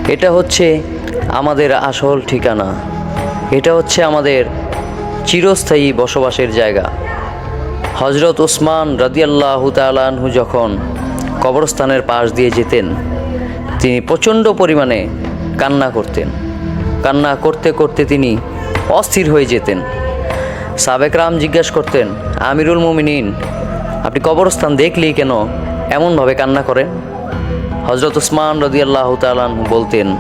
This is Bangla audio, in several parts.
এটা হচ্ছে আমাদের আসল ঠিকানা, এটা হচ্ছে আমাদের চিরস্থায়ী বসবাসের জায়গা। হজরত ওসমান রাদিয়াল্লাহু তাআলা আনহু যখন কবরস্থানের পাশ দিয়ে যেতেন, তিনি প্রচণ্ড পরিমাণে কান্না করতেন। কান্না করতে করতে তিনি অস্থির হয়ে যেতেন। সাহাবায়ে-কেরাম জিজ্ঞাসা করতেন, আমিরুল মুমিনিন, আপনি কবরস্থান দেখলেই কেন এমনভাবে কান্না করেন? হজরত ওসমান রাদিয়াল্লাহু তাআলা আনহু বলতেন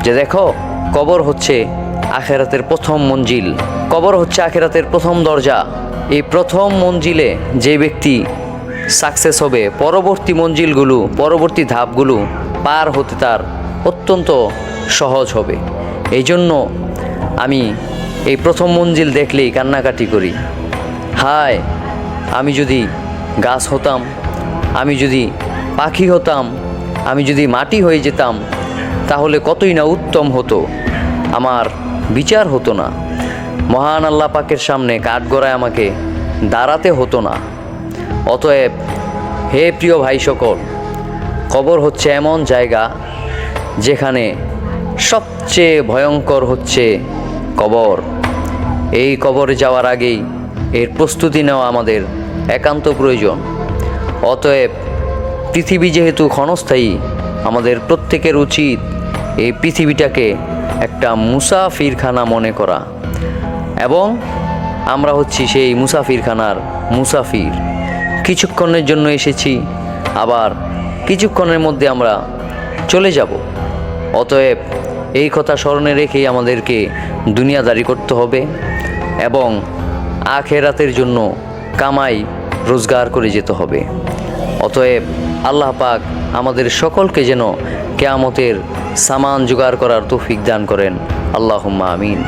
যে, দেখো, কবর হচ্ছে আখেরাতের প্রথম মঞ্জিল, কবর হচ্ছে আখেরাতের প্রথম দরজা। এই প্রথম মঞ্জিলে যে ব্যক্তি সাকসেস হবে, পরবর্তী মঞ্জিলগুলো, পরবর্তী ধাপগুলো পার হতে তার অত্যন্ত সহজ হবে। এই জন্য আমি এই প্রথম মঞ্জিল দেখলেই কান্নাকাটি করি। হায়, আমি যদি গাছ হতাম, আমি যদি পাখি হতাম, আমি যদি মাটি হয়ে যেতাম, তাহলে কতই না উত্তম হতো, আমার বিচার হতো না, মহান আল্লাহ পাকের সামনে কাঠগড়ায় আমাকে দাঁড়াতে হতো না। অতএব হে প্রিয় ভাই সকল, কবর হচ্ছে এমন জায়গা যেখানে সবচেয়ে ভয়ঙ্কর হচ্ছে কবর। এই কবরে যাওয়ার আগেই এর প্রস্তুতি নেওয়া আমাদের একান্ত প্রয়োজন। অতএব পৃথিবী যেহেতু ক্ষণস্থায়ী, আমাদের প্রত্যেকের উচিত এই পৃথিবীটাকে একটা মুসাফিরখানা মনে করা, এবং আমরা হচ্ছি সেই মুসাফিরখানার মুসাফির। কিছুক্ষণের জন্য এসেছি, আবার কিছুক্ষণের মধ্যে আমরা চলে যাব। অতএব এই কথা স্মরণে রেখেই আমাদেরকে দুনিয়াদারি করতে হবে এবং আখিরাতের জন্য কামাই রোজগার করে যেতে হবে। অতএব আল্লাহ পাক আমাদের সকলকে যেন কিয়ামতের সামান জোগাড় করার তৌফিক দান করেন। আল্লাহুম্মা আমিন।